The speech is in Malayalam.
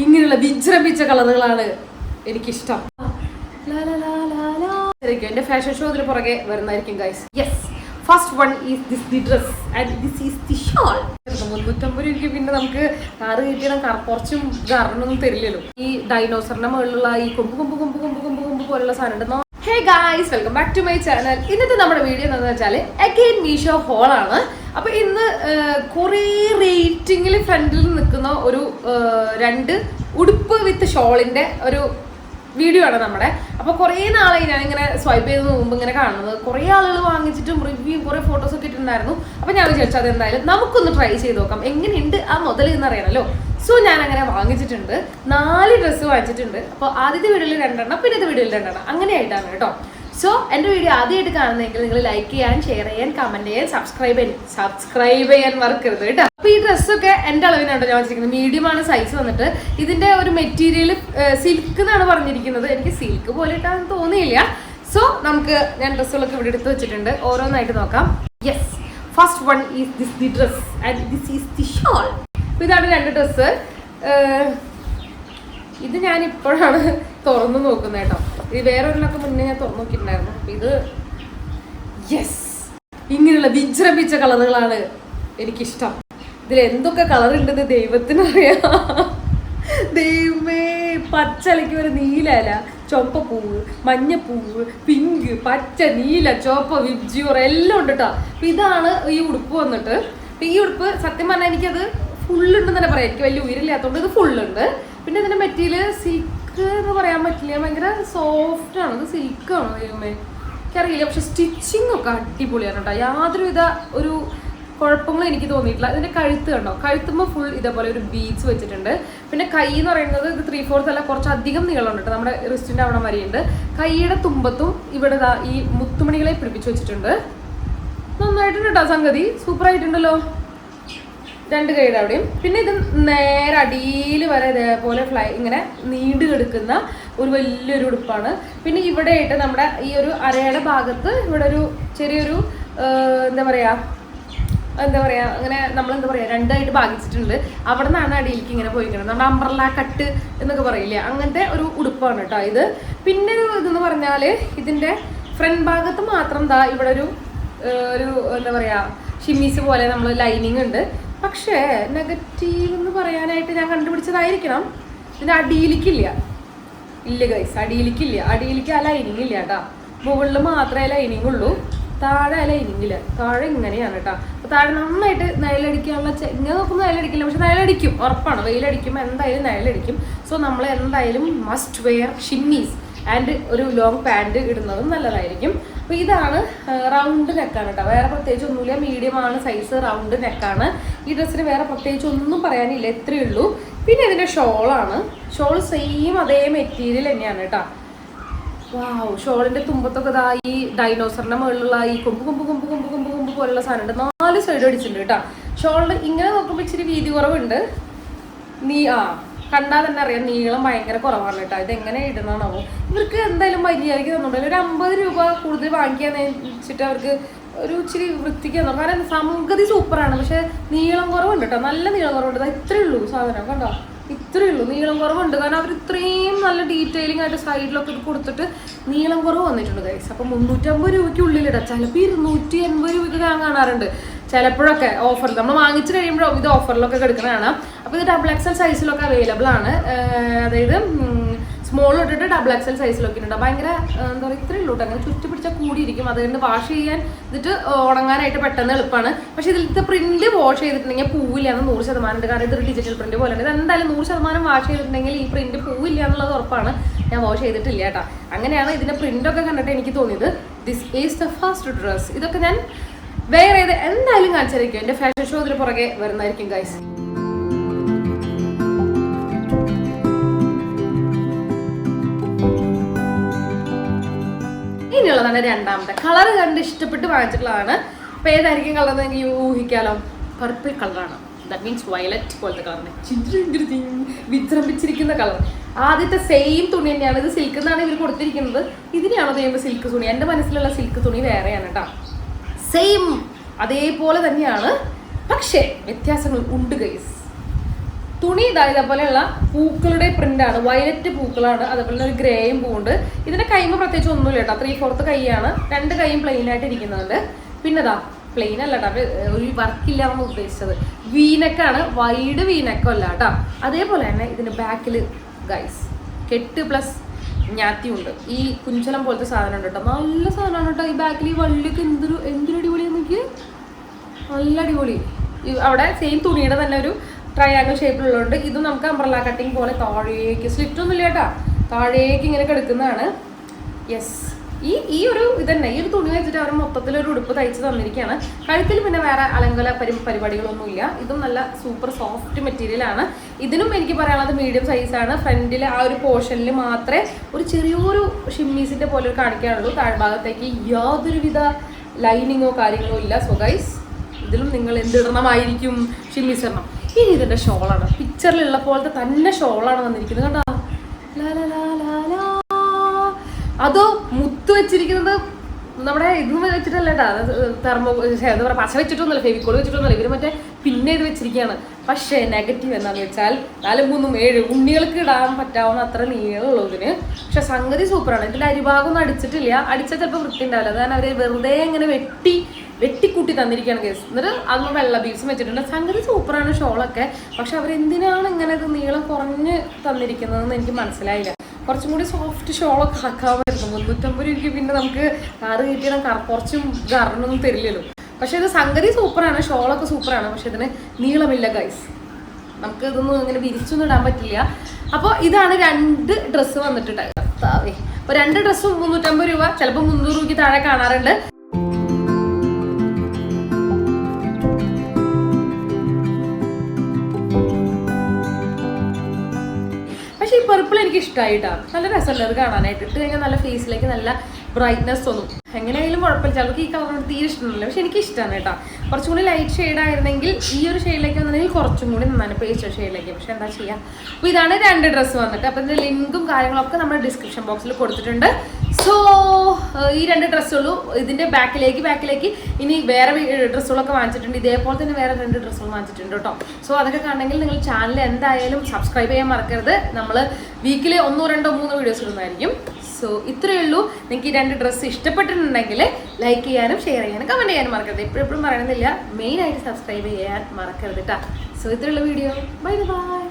ഇങ്ങനെയുള്ള വിജൃംഭിച്ച കളറുകളാണ് എനിക്കിഷ്ടം. എന്റെ ഫാഷൻ ഷോ ഇതിന് പുറകെ വരുന്നതായിരിക്കും guys. Yes, first one is this the dress and this is the shawl. 350 രൂപയ്ക്ക് പിന്നെ നമുക്ക് കാറ് കിട്ടിയാൽ കുറച്ചും കാറിനൊന്നും തരില്ലല്ലോ. ഈ ഡൈനോസറിന്റെ മുകളിലുള്ള ഈ കൊമ്പ് കൊമ്പ് കൊമ്പ് കൊമ്പ് കൊമ്പ് കൊമ്പ് പോലുള്ള സാധനം ഉണ്ടെന്നോ. Hey guys, welcome back to my channel. ഇന്നത്തെ നമ്മുടെ വീഡിയോ എന്താണെന്ന് വെച്ചാൽ അഗെയിൻ മീഷോ ഹോൾ ആണ്. അപ്പൊ ഇന്ന് കുറേ റേറ്റിംഗിൽ ഫ്രണ്ടിൽ നിൽക്കുന്ന ഒരു 2 ഉടുപ്പ് വിത്ത് ഷോളിന്റെ ഒരു വീഡിയോ ആണ് നമ്മുടെ. അപ്പോൾ കുറേ നാളായി ഞാനിങ്ങനെ സ്വൈപ്പ് ചെയ്ത് മുമ്പ് ഇങ്ങനെ കാണുന്നത്. കുറേ ആളുകൾ വാങ്ങിച്ചിട്ടും റിവ്യൂ കുറേ ഫോട്ടോസ് ഒക്കെ ഇട്ടിട്ടുണ്ടായിരുന്നു. അപ്പോൾ ഞാൻ വിചാരിച്ചു അതെന്തായാലും നമുക്കൊന്ന് ട്രൈ ചെയ്ത് നോക്കാം, എങ്ങനെയുണ്ട് ആ മുതൽ എന്നറിയണമല്ലോ. സോ ഞാൻ അങ്ങനെ വാങ്ങിച്ചിട്ടുണ്ട്. 4 ഡ്രസ്സ് വാങ്ങിച്ചിട്ടുണ്ട്. അപ്പോൾ ആദ്യത്തെ വീഡിയോയിൽ 2 എണ്ണം, പിന്നത്തെ വീഡിയോയിൽ 2 എണ്ണം, അങ്ങനെയായിട്ടാണ് കേട്ടോ. സോ എൻ്റെ വീഡിയോ ആദ്യമായിട്ട് കാണുന്നെങ്കിൽ നിങ്ങൾ ലൈക്ക് ചെയ്യാൻ, ഷെയർ ചെയ്യാൻ, കമൻറ്റ് ചെയ്യാൻ, സബ്സ്ക്രൈബ് ചെയ്യാൻ മറക്കരുത് കേട്ടോ. അപ്പോൾ ഈ ഡ്രസ്സൊക്കെ എൻ്റെ അളവിനാണ് ഞാൻ വെച്ചിരിക്കുന്നത്. മീഡിയം ആണ് സൈസ് വന്നിട്ട്. ഇതിൻ്റെ ഒരു മെറ്റീരിയൽ സിൽക്ക് എന്നാണ് പറഞ്ഞിരിക്കുന്നത്. എനിക്ക് സിൽക്ക് പോലെ ഇട്ടാന്ന് തോന്നിയില്ല. സോ നമുക്ക് ഞാൻ ഡ്രസ്സുകളൊക്കെ ഇവിടെ എടുത്ത് വെച്ചിട്ടുണ്ട്. ഓരോന്നായിട്ട് നോക്കാം. Yes, first one is this the dress and this is the shawl. അപ്പോൾ ഇതാണ് 2 ഡ്രസ്സ്. ഇത് ഞാൻ ഇപ്പോഴാണ് തുറന്നു നോക്കുന്നത് കേട്ടോ. ഇത് വേറെ ഒരെണ്ണമൊക്കെ മുന്നേ ഞാൻ തുറന്നു നോക്കിയിട്ടുണ്ടായിരുന്നു. അപ്പം ഇത് യെസ്, ഇങ്ങനെയുള്ള വിജൃംഭിച്ച കളറുകളാണ് എനിക്കിഷ്ടം. ഇതിൽ എന്തൊക്കെ കളർ ഉണ്ടെന്ന് ദൈവത്തിനറിയാം. ദൈവമേ, പച്ചലയ്ക്ക് ഒരു നീലല, ചുവപ്പൂവ്, മഞ്ഞപ്പൂവ്, പിങ്ക്, പച്ച, നീല, ചുവപ്പ്, വിബ്ജിയോർ എല്ലാം ഉണ്ട് കേട്ടോ. അപ്പം ഇതാണ് ഈ ഉടുപ്പ് വന്നിട്ട്. അപ്പം ഈ ഉടുപ്പ് സത്യം പറഞ്ഞാൽ എനിക്കത് ഫുള്ളുണ്ടെന്ന് തന്നെ പറയാം. എനിക്ക് വലിയ ഉയരില്ലാത്തതുകൊണ്ട് ഇത് ഫുള്ളുണ്ട്. പിന്നെ ഇതിൻ്റെ മെറ്റീരിയൽ സിൽക്ക് എന്ന് പറയാൻ പറ്റില്ല, ഭയങ്കര സോഫ്റ്റ് ആണ്. ഇത് സിൽക്കാണ് ദൈവമേ, എനിക്കറിയില്ല. പക്ഷെ സ്റ്റിച്ചിങ് ഒക്കെ അടിപൊളിയാണ് കേട്ടോ. യാതൊരുവിധ ഒരു കുഴപ്പങ്ങളും എനിക്ക് തോന്നിയിട്ടില്ല. ഇതിൻ്റെ കഴുത്ത് കണ്ടോ, കഴുത്തുമ്പോൾ ഫുൾ ഇതേപോലെ ഒരു ബീഡ്സ് വെച്ചിട്ടുണ്ട്. പിന്നെ കൈ എന്ന് പറയുന്നത് ഇത് 3/4 അല്ല, കുറച്ചധികം നീളമുണ്ട് കേട്ടോ. നമ്മുടെ റിസ്റ്റിൻ്റെ അവിടെ വരെയുണ്ട്. കൈയുടെ തുമ്പത്തും ഇവിടെ ഈ മുത്തുമണികളെ പിടിപ്പിച്ച് വെച്ചിട്ടുണ്ട്. നന്നായിട്ടുണ്ട് കേട്ടോ സംഗതി, സൂപ്പറായിട്ടുണ്ടല്ലോ 2 കൈയുടെ അവിടെയും. പിന്നെ ഇത് നേരെ അടിയിൽ വരെ ഇതേപോലെ ഇങ്ങനെ നീണ്ടു കിടക്കുന്ന ഒരു വലിയൊരു ഉടുപ്പാണ്. പിന്നെ ഇവിടെ ആയിട്ട് നമ്മുടെ ഈ ഒരു അരയുടെ ഭാഗത്ത് ഇവിടെ ഒരു ചെറിയൊരു എന്താ പറയുക അങ്ങനെ നമ്മളെന്താ പറയുക 2 ആയിട്ട് ഭാഗിച്ചിട്ടുണ്ട്. അവിടെ നിന്നാണ് അടിയിലേക്ക് ഇങ്ങനെ പോയിരിക്കുന്നത്. നമ്മുടെ അംബ്രല്ല കട്ട് എന്നൊക്കെ പറയില്ലേ, അങ്ങനത്തെ ഒരു ഉടുപ്പാണ് കേട്ടോ ഇത്. പിന്നെ ഇതെന്ന് പറഞ്ഞാൽ ഇതിൻ്റെ ഫ്രണ്ട് ഭാഗത്ത് മാത്രം ഇവിടെ ഒരു എന്താ പറയുക ഷിമ്മീസ് പോലെ നമ്മൾ ലൈനിങ് ഉണ്ട്. പക്ഷേ നെഗറ്റീവ് എന്ന് പറയാനായിട്ട് ഞാൻ കണ്ടുപിടിച്ചതായിരിക്കണം, ഇതിൻ്റെ അടിയിലേക്കില്ല. ഇല്ല ഗൈസ്, അടിയിലേക്കില്ല. അടിയിലേക്ക് ആ ലൈനിങ് ഇല്ല കേട്ടോ. മുകളിൽ മാത്രമേ ലൈനിങ് ഉള്ളൂ, താഴെ ആ ലൈനിങ് ഇല്ല. താഴെ ഇങ്ങനെയാണ് കേട്ടോ. അപ്പോൾ താഴെ നന്നായിട്ട് നിഴലടിക്കാനുള്ള ഇങ്ങനെ നോക്കുമ്പോൾ നിഴലടിക്കില്ല, പക്ഷെ നിഴലടിക്കും ഉറപ്പാണ്. വെയിലടിക്കുമ്പോൾ എന്തായാലും നിഴലടിക്കും. സോ നമ്മൾ എന്തായാലും മസ്റ്റ് വെയർ ഷിമ്മീസ് ആൻഡ് ഒരു ലോങ് പാൻറ് ഇടുന്നതും നല്ലതായിരിക്കും. അപ്പോൾ ഇതാണ് റൗണ്ട് നെക്കാണ് കേട്ടോ. വേറെ പ്രത്യേകിച്ച് ഒന്നുമില്ല, മീഡിയം ആണ് സൈസ്, റൗണ്ട് നെക്കാണ്. ഈ ഡ്രസ്സിന് വേറെ പ്രത്യേകിച്ച് ഒന്നും പറയാനില്ല, ഇത്രയേ ഉള്ളൂ. പിന്നെ ഇതിൻ്റെ ഷോളാണ്. ഷോൾ സെയിം അതേ മെറ്റീരിയൽ തന്നെയാണ് കേട്ടോ. വാവ്, ഷോളിൻ്റെ തുമ്പത്തൊക്കെ ഇതാ ഈ ഡൈനോസറിൻ്റെ മുകളിലുള്ള ഈ കൊമ്പ് കൊമ്പ് കൊമ്പ് കൊമ്പ് കൊമ്പ് കൊമ്പ് പോലുള്ള സാധനമുണ്ട്. 4 സൈഡ് അടിച്ചിട്ടുണ്ട് കേട്ടോ. ഷോളിൽ ഇങ്ങനെ നോക്കുമ്പോൾ ഇച്ചിരി വീതി കുറവുണ്ട്. കണ്ടാൽ തന്നെ അറിയാം നീളം ഭയങ്കര കുറവാണ് കേട്ടോ. ഇതെങ്ങനെ ഇടുന്നതാണാവോ. ഇവർക്ക് എന്തായാലും മര്യാദയ്ക്ക് തന്നിട്ടുണ്ടല്ലോ. ഒരു 50 രൂപ കൂടുതൽ വാങ്ങിക്കാന്ന് വെച്ചിട്ട് അവർക്ക് ഒരു ഇച്ചിരി വൃത്തിക്ക് തന്നു. കാരണം സംഗതി സൂപ്പറാണ്, പക്ഷെ നീളം കുറവുണ്ട് കേട്ടോ. നല്ല നീളം കുറവുണ്ട്. ഇത്രയേ ഉള്ളൂ സാധനം, കണ്ടോ, ഇത്രയേ ഉള്ളൂ. നീളം കുറവുണ്ട് കാരണം അവർ ഇത്രയും നല്ല ഡീറ്റെയിലിംഗ് ആയിട്ട് സൈഡിലൊക്കെ ഇത് കൊടുത്തിട്ട് നീളം കുറവ് വന്നിട്ടുണ്ട് ഗൈസ്. അപ്പം 350 രൂപയ്ക്കുള്ളിലിടാം. ചിലപ്പോൾ 280 രൂപയ്ക്ക് ഞാൻ കാണാറുണ്ട് ചിലപ്പോഴൊക്കെ ഓഫറിൽ. നമ്മൾ വാങ്ങിച്ച് കഴിയുമ്പോഴും ഇത് ഓഫറിലൊക്കെ എടുക്കുന്നതാണ്. അപ്പോൾ ഇത് XXL സൈസിലൊക്കെ അവൈലബിൾ ആണ്. അതായത് സ്മോൾ ഇട്ടിട്ട് XXL സൈസിലൊക്കെ ഉണ്ട്. ഭയങ്കര എന്താ പറയുക, ഇത്രയേ ഉള്ളൂ കേട്ടോ. അങ്ങനെ ചുറ്റി പിടിച്ചാൽ കൂടിയിരിക്കും. അതുകൊണ്ട് വാഷ് ചെയ്യാൻ എന്നിട്ട് ഉണങ്ങാനായിട്ട് പെട്ടെന്ന് എളുപ്പമാണ്. പക്ഷേ ഇതിലത്തെ പ്രിന്റ് വാഷ് ചെയ്തിട്ടുണ്ടെങ്കിൽ പൂവില്ല എന്ന് 100% ഉണ്ട്. കാരണം ഇതൊരു ഡിജിറ്റൽ പ്രിന്റ് പോലെയാണ്. ഇത് എന്തായാലും 100% വാഷ് ചെയ്തിട്ടുണ്ടെങ്കിൽ ഈ പ്രിന്റ് പൂവില്ല എന്നുള്ളത് ഉറപ്പാണ്. ഞാൻ വാഷ് ചെയ്തിട്ടില്ല കേട്ടോ. അങ്ങനെയാണ് ഇതിൻ്റെ പ്രിന്റൊക്കെ കണ്ടിട്ട് എനിക്ക് തോന്നിയത്. This is the first dress. ഇതൊക്കെ ഞാൻ വേറെ എന്തായാലും കാണിച്ചായിരിക്കും. എൻ്റെ ഫാഷൻ ഷോ ഇതിന് പുറകെ വരുന്നതായിരിക്കും ഗൈസ്. ഇനിയുള്ളതാണ് 2ാമത്തെ കളർ. കണ്ട് ഇഷ്ടപ്പെട്ട് വാങ്ങിച്ചിട്ടുള്ളതാണ്. അപ്പോൾ ഏതായിരിക്കും കളർ എന്ന് എനിക്ക് ഊഹിക്കാലോ. പർപ്പിൾ കളറാണ്. ദാറ്റ് മീൻസ് വയലറ്റ് പോലത്തെ കളറിന് വിജൃംഭിച്ചിരിക്കുന്ന കളർ. ആദ്യത്തെ സെയിം തുണി തന്നെയാണ്. ഇത് സിൽക്ക് എന്നാണ് ഇവർ കൊടുത്തിരിക്കുന്നത്. ഇതിനെയാണോ ചെയ്യുമ്പോൾ സിൽക്ക് തുണി? എൻ്റെ മനസ്സിലുള്ള സിൽക്ക് തുണി വേറെയാണ് കേട്ടോ. സെയിം അതേപോലെ തന്നെയാണ്, പക്ഷേ വ്യത്യാസങ്ങൾ ഉണ്ട് ഗൈസ്. തുണി ഇതേപോലെയുള്ള പൂക്കളുടെ പ്രിന്റാണ്, വയലറ്റ് പൂക്കളാണ്, അതേപോലെ ഒരു ഗ്രേയും പൂവുണ്ട്. ഇതിന്റെ കൈമ പ്രത്യേകിച്ച് ഒന്നുമില്ല കേട്ടോ, 3/4 കൈയാണ്, 2 കൈയും പ്ലെയിൻ ആയിട്ട് ഇരിക്കുന്നുണ്ട്. പിന്നെതാ പ്ലെയിൻ അല്ല കേട്ടോ, ഒരു വർക്കില്ലാന്ന് ഉദ്ദേശിച്ചത്, വീനക്കാണ്, വൈഡ് വീനക്കം അല്ല കേട്ടോ. അതേപോലെ തന്നെ ഇതിന്റെ ബാക്കിൽ ഗൈസ് കെട്ട് പ്ലസ് ഞാത്തി ഉണ്ട്, ഈ കുഞ്ചലം പോലത്തെ സാധനം ഉണ്ട് കേട്ടോ, നല്ല സാധനമാണ് കേട്ടോ. ഈ ബാക്കിൽ ഈ വള്ളിയൊക്കെ എന്തൊരു അടിപൊളിയാന്ന് നോക്കി, നല്ല അടിപൊളി. അവിടെ സെയിം തുണിയുടെ തന്നെ ഒരു ട്രയാങ്കിൾ ഷേപ്പിലുള്ളതുകൊണ്ട് ഇതും നമുക്ക് അംബ്രല്ല കട്ടിങ് പോലെ താഴേക്ക്, സ്ലിറ്റ് ഒന്നും ഇല്ല കേട്ടോ, താഴേക്ക് ഇങ്ങനെ കിടക്കുന്നതാണ്. യെസ്, ഈ ഒരു ഇതന്നെ, ഈ ഒരു തുണി വെച്ചിട്ട് അവർ മൊത്തത്തിലൊരു ഉടുപ്പ് തയ്ച്ച് തന്നിരിക്കുകയാണ്. കഴുത്തിൽ പിന്നെ വേറെ അലങ്കല പരിപാടികളൊന്നുമില്ല. ഇതും നല്ല സൂപ്പർ സോഫ്റ്റ് മെറ്റീരിയലാണ്. ഇതിനും എനിക്ക് പറയാനുള്ളത് മീഡിയം സൈസാണ്. ഫ്രണ്ടിൽ ആ ഒരു പോർഷനിൽ മാത്രമേ ഒരു ചെറിയൊരു ഷിമ്മീസിൻ്റെ പോലെ കാണിക്കാനുള്ളൂ, താഴ്ഭാഗത്തേക്ക് യാതൊരുവിധ ലൈനിങ്ങോ കാര്യങ്ങളോ ഇല്ല. സോ ഗൈസ്, ഇതിലും നിങ്ങൾ എന്തിടണമായിരിക്കും, ഷിമ്മീസ് ഇടണം. ഇനി ഇതിൻ്റെ ഷോളാണ്, പിക്ചറിലുള്ള പോലത്തെ തന്നെ ഷോളാണ് വന്നിരിക്കുന്നത് കണ്ടോ, അതോ മുത്ത് വെച്ചിരിക്കുന്നത് നമ്മുടെ ഇതും വെച്ചിട്ടല്ല കേട്ടോ, തെർമോ എന്താ പറയുക, പശ വെച്ചിട്ടൊന്നുമല്ല, ഫെവിക്കോൾ വെച്ചിട്ടൊന്നുമല്ല, ഇവർ മറ്റേ പിന്നെ ഇത് വെച്ചിരിക്കുകയാണ്. പക്ഷേ നെഗറ്റീവ് എന്താണെന്ന് വെച്ചാൽ 4, 3, 7 ഉണ്ണികൾക്ക് ഇടാൻ പറ്റാവുന്ന അത്ര നീളമുള്ളൂ ഇതിന്. പക്ഷെ സംഗതി സൂപ്പറാണ്. ഇതിൻ്റെ അരിഭാഗം ഒന്നും അടിച്ചിട്ടില്ല, അടിച്ചാൽ ചിലപ്പോൾ വൃത്തി ഉണ്ടാവില്ല. അതാണ് അവർ വെറുതെ ഇങ്ങനെ വെട്ടിക്കൂട്ടി തന്നിരിക്കുകയാണ് കേസ്. എന്നിട്ട് അതൊന്ന് വെള്ള ബീഡ്സും വെച്ചിട്ടുണ്ട്. സംഗതി സൂപ്പറാണ് ഷോളൊക്കെ. പക്ഷെ അവരെന്തിനാണ് ഇങ്ങനെ ഇത് നീളം കുറഞ്ഞ് തന്നിരിക്കുന്നതെന്ന് എനിക്ക് മനസ്സിലായില്ല. കുറച്ചും കൂടി സോഫ്റ്റ് ഷോളൊക്കെ ആക്കാമായിരുന്നു. 350 രൂപയ്ക്ക് പിന്നെ നമുക്ക് കാറ് കിട്ടിയാൽ കുറച്ചും ഗാർഡനൊന്നും തരില്ലല്ലോ. പക്ഷെ ഇത് സംഗതി സൂപ്പറാണ്, ഷോളൊക്കെ സൂപ്പറാണ്. പക്ഷെ ഇതിന് നീളമില്ല ഗൈസ്, നമുക്ക് ഇതൊന്നും ഇങ്ങനെ വിരിച്ചൊന്നും ഇടാൻ പറ്റില്ല. അപ്പോൾ ഇതാണ് 2 ഡ്രസ്സ് വന്നിട്ടുണ്ട്. അപ്പോൾ 2 ഡ്രസ്സും 350 രൂപ, ചിലപ്പോൾ 300 രൂപയ്ക്ക് താഴെ കാണാറുണ്ട്. പക്ഷേ ഈ പർപ്പിൾ എനിക്ക് ഇഷ്ടമായിട്ടാണ്, നല്ല രസമല്ല അത് കാണാനായിട്ട്. ഇട്ട് കഴിഞ്ഞാൽ നല്ല ഫേസിലേക്ക് നല്ല ബ്രൈറ്റ്നെസ് തോന്നും. എങ്ങനെയായാലും കുഴപ്പമില്ല, ചിലർക്ക് ഈ കളറിനോട് തീരെ ഇഷ്ടമല്ല. പക്ഷെ എനിക്ക് ഇഷ്ടമാണ് കേട്ടോ. കുറച്ചും കൂടി ലൈറ്റ് ഷെയ്ഡ് ആയിരുന്നെങ്കിൽ, ഈ ഒരു ഷെയ്ഡിലേക്ക് വന്നിട്ടുണ്ടെങ്കിൽ കുറച്ചും കൂടി നന്നാണ് പേസ്റ്റൽ ഷെയ്ഡിലേക്ക്. പക്ഷെ എന്താ ചെയ്യുക. അപ്പോൾ ഇതാണ് 2 ഡ്രസ്സ് വന്നിട്ട്. അപ്പോൾ ഇതിൻ്റെ ലിങ്കും കാര്യങ്ങളൊക്കെ നമ്മുടെ ഡിസ്ക്രിപ്ഷൻ ബോക്സിൽ കൊടുത്തിട്ടുണ്ട്. സോ ഈ 2 ഡ്രസ്സുള്ളൂ. ഇതിൻ്റെ ബാക്കിലേക്ക് ഇനി വേറെ ഡ്രസ്സുകളൊക്കെ വാങ്ങിച്ചിട്ടുണ്ട്. ഇതേപോലെ തന്നെ വേറെ 2 ഡ്രസ്സുകൾ വാങ്ങിച്ചിട്ടുണ്ട് കേട്ടോ. സോ അതൊക്കെ കാണണമെങ്കിൽ നിങ്ങൾ ചാനൽ എന്തായാലും സബ്സ്ക്രൈബ് ചെയ്യാൻ മറക്കരുത്. നമ്മൾ വീക്കിലി 1, 2, 3 വീഡിയോസ് ഇടുന്നതായിരിക്കും. സോ ഇത്രയേ ഉള്ളൂ. നിങ്ങൾക്ക് ഈ 2 ഡ്രസ്സ് ഇഷ്ടപ്പെട്ടിട്ടുണ്ടെങ്കിൽ ലൈക്ക് ചെയ്യാനും ഷെയർ ചെയ്യാനും കമൻറ്റ് ചെയ്യാനും മറക്കരുത്. എപ്പോഴും പറയണമെന്നില്ല, മെയിനായിട്ട് സബ്സ്ക്രൈബ് ചെയ്യാൻ മറക്കരുത് കേട്ടോ. സോ ഇത്രയുള്ള വീഡിയോ. Bye bye.